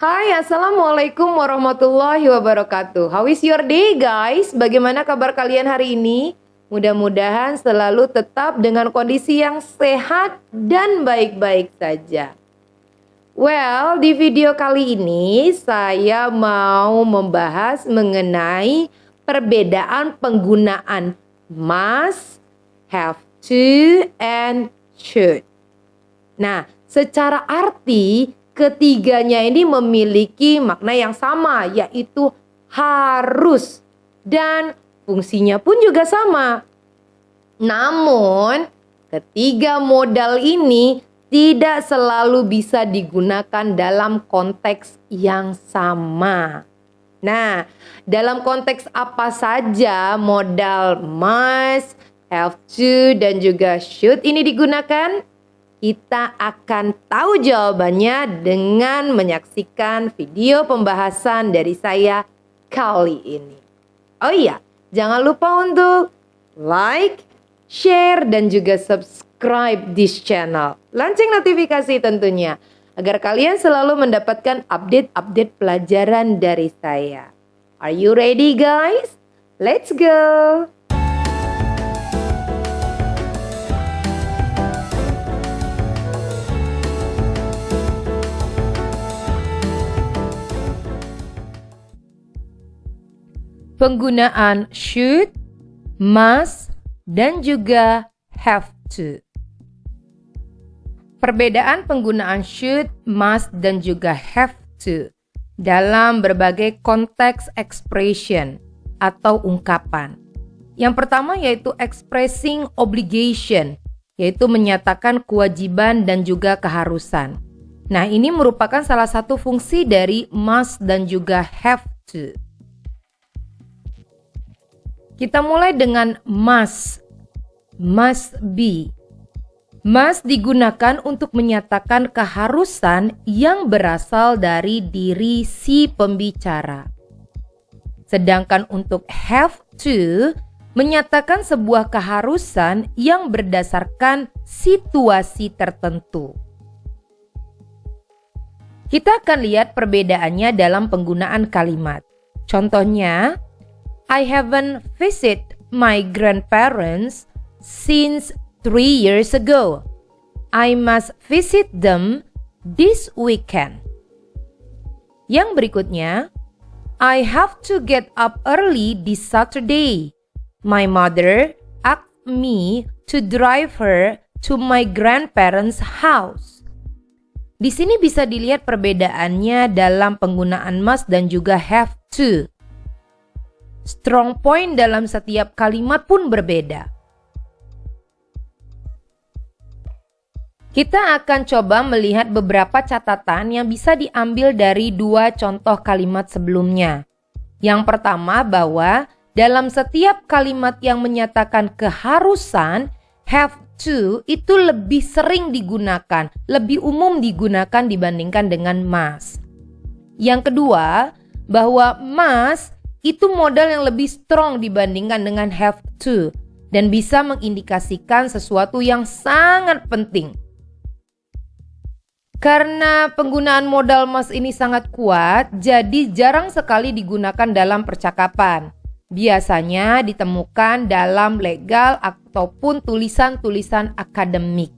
Hai, Assalamualaikum warahmatullahi wabarakatuh. How is your day, guys? Bagaimana kabar kalian hari ini? Mudah-mudahan selalu tetap dengan kondisi yang sehat dan baik-baik saja. Well, di video kali ini saya mau membahas mengenai perbedaan penggunaan must, have to, and should. Nah, secara arti ketiganya ini memiliki makna yang sama, yaitu harus, dan fungsinya pun juga sama. Namun, ketiga modal ini tidak selalu bisa digunakan dalam konteks yang sama. Nah, dalam konteks apa saja modal must, have to, dan juga should ini digunakan? Kita akan tahu jawabannya dengan menyaksikan video pembahasan dari saya kali ini. Oh iya, jangan lupa untuk like, share, dan juga subscribe this channel. Lonceng notifikasi tentunya, agar kalian selalu mendapatkan update-update pelajaran dari saya. Are you ready, guys? Let's go! Penggunaan should, must, dan juga have to. Perbedaan penggunaan should, must, dan juga have to dalam berbagai konteks expression atau ungkapan. Yang pertama yaitu expressing obligation, yaitu menyatakan kewajiban dan juga keharusan. Nah, ini merupakan salah satu fungsi dari must dan juga have to. Kita mulai dengan must be. Must digunakan untuk menyatakan keharusan yang berasal dari diri si pembicara. Sedangkan untuk have to menyatakan sebuah keharusan yang berdasarkan situasi tertentu. Kita akan lihat perbedaannya dalam penggunaan kalimat. Contohnya, I haven't visited my grandparents since 3 years ago. I must visit them this weekend. Yang berikutnya, I have to get up early this Saturday. My mother asked me to drive her to my grandparents' house. Di sini bisa dilihat perbedaannya dalam penggunaan must dan juga have to. Strong point dalam setiap kalimat pun berbeda. Kita akan coba melihat beberapa catatan yang bisa diambil dari dua contoh kalimat sebelumnya. Yang pertama bahwa dalam setiap kalimat yang menyatakan keharusan, have to itu lebih sering digunakan, lebih umum digunakan dibandingkan dengan must. Yang kedua, bahwa must itu modal yang lebih strong dibandingkan dengan have to dan bisa mengindikasikan sesuatu yang sangat penting. Karena penggunaan modal must ini sangat kuat, jadi jarang sekali digunakan dalam percakapan. Biasanya ditemukan dalam legal ataupun tulisan-tulisan akademik.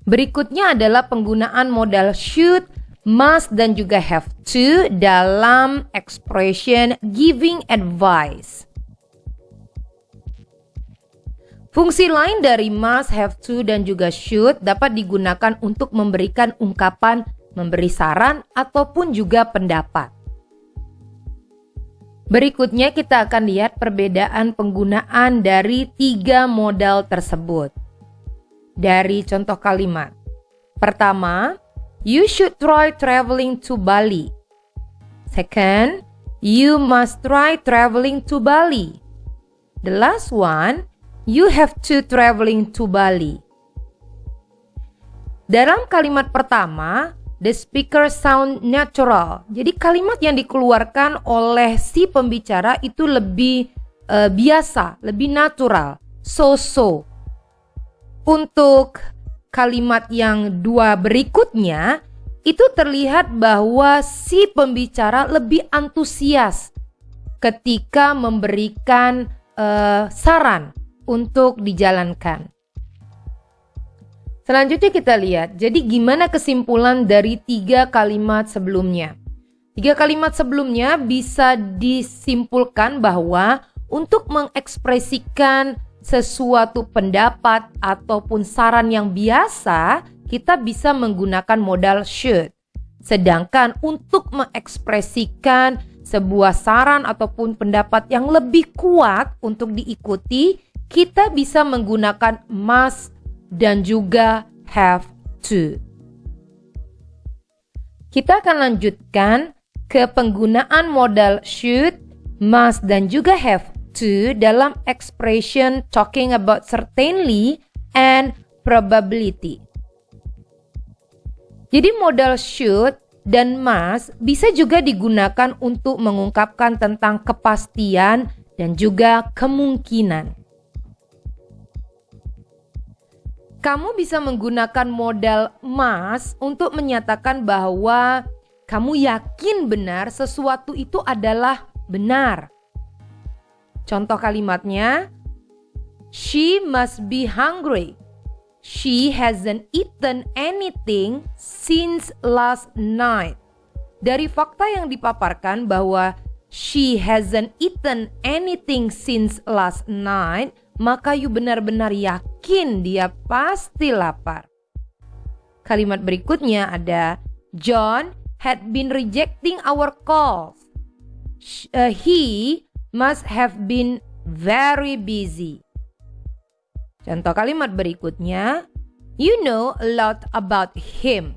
Berikutnya adalah penggunaan modal should, must, dan juga have to dalam expression giving advice. Fungsi lain dari must, have to, dan juga should dapat digunakan untuk memberikan ungkapan, memberi saran, ataupun juga pendapat. Berikutnya kita akan lihat perbedaan penggunaan dari tiga modal tersebut. Dari contoh kalimat. Pertama, you should try traveling to Bali. Second, you must try traveling to Bali. The last one, you have to traveling to Bali. Dalam kalimat pertama, the speaker sound natural. Jadi kalimat yang dikeluarkan oleh si pembicara itu lebih biasa, lebih natural, so-so. Untuk kalimat yang dua berikutnya itu terlihat bahwa si pembicara lebih antusias ketika memberikan saran untuk dijalankan. Selanjutnya kita lihat, jadi gimana kesimpulan dari 3 kalimat sebelumnya? 3 kalimat sebelumnya bisa disimpulkan bahwa untuk mengekspresikan sesuatu pendapat ataupun saran yang biasa, kita bisa menggunakan modal should. Sedangkan untuk mengekspresikan sebuah saran ataupun pendapat yang lebih kuat untuk diikuti, kita bisa menggunakan must dan juga have to. Kita akan lanjutkan ke penggunaan modal should, must, dan juga have to dalam expression talking about certainly and probability. Jadi modal should dan must bisa juga digunakan untuk mengungkapkan tentang kepastian dan juga kemungkinan. Kamu bisa menggunakan modal must untuk menyatakan bahwa kamu yakin benar sesuatu itu adalah benar. Contoh kalimatnya, she must be hungry. She hasn't eaten anything since last night. Dari fakta yang dipaparkan bahwa she hasn't eaten anything since last night, maka you benar-benar yakin dia pasti lapar. Kalimat berikutnya ada, John had been rejecting our calls. He must have been very busy. Contoh kalimat berikutnya, you know a lot about him.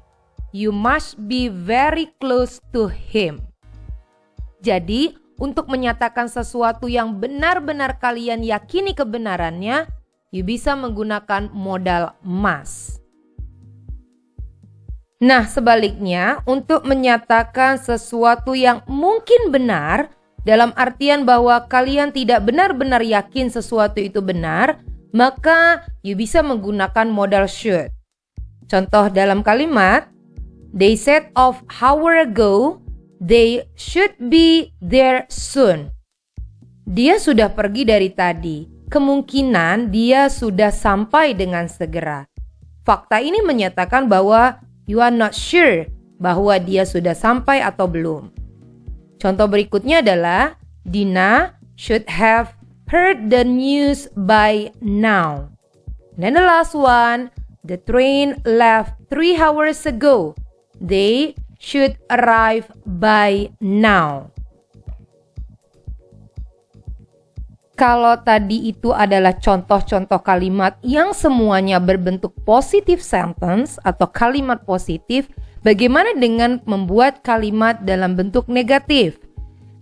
You must be very close to him. Jadi, untuk menyatakan sesuatu yang benar-benar kalian yakini kebenarannya, you bisa menggunakan modal must. Nah, sebaliknya, untuk menyatakan sesuatu yang mungkin benar, dalam artian bahwa kalian tidak benar-benar yakin sesuatu itu benar, maka you bisa menggunakan modal should. Contoh dalam kalimat, they said of hour ago, they should be there soon. Dia sudah pergi dari tadi. Kemungkinan dia sudah sampai dengan segera. Fakta ini menyatakan bahwa you are not sure bahwa dia sudah sampai atau belum. Contoh berikutnya adalah Dina should have heard the news by now. And then the last one, the train left 3 hours ago. They should arrive by now. Kalau tadi itu adalah contoh-contoh kalimat yang semuanya berbentuk positive sentence atau kalimat positif, bagaimana dengan membuat kalimat dalam bentuk negatif?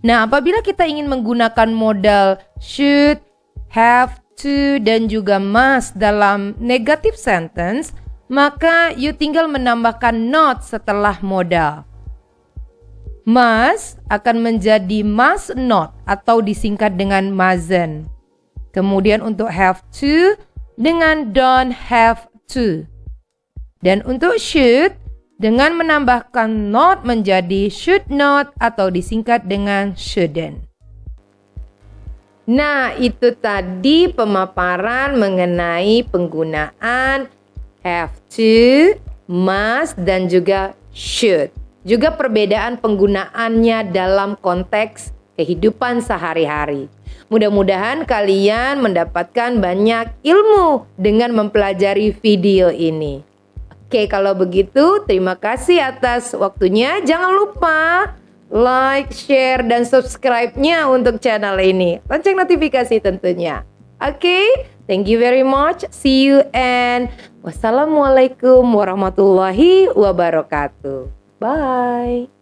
Nah, apabila kita ingin menggunakan modal should, have to, dan juga must dalam negative sentence, maka you tinggal menambahkan not setelah modal. Must akan menjadi must not atau disingkat dengan mustn't. Kemudian untuk have to dengan don't have to. Dan untuk should dengan menambahkan not menjadi should not atau disingkat dengan shouldn't. Nah, itu tadi pemaparan mengenai penggunaan have to, must, dan juga should. Juga perbedaan penggunaannya dalam konteks kehidupan sehari-hari. Mudah-mudahan kalian mendapatkan banyak ilmu dengan mempelajari video ini. Oke, kalau begitu terima kasih atas waktunya. Jangan lupa like, share, dan subscribe-nya untuk channel ini. Lonceng notifikasi tentunya. Oke, thank you very much. See you and wassalamualaikum warahmatullahi wabarakatuh. Bye.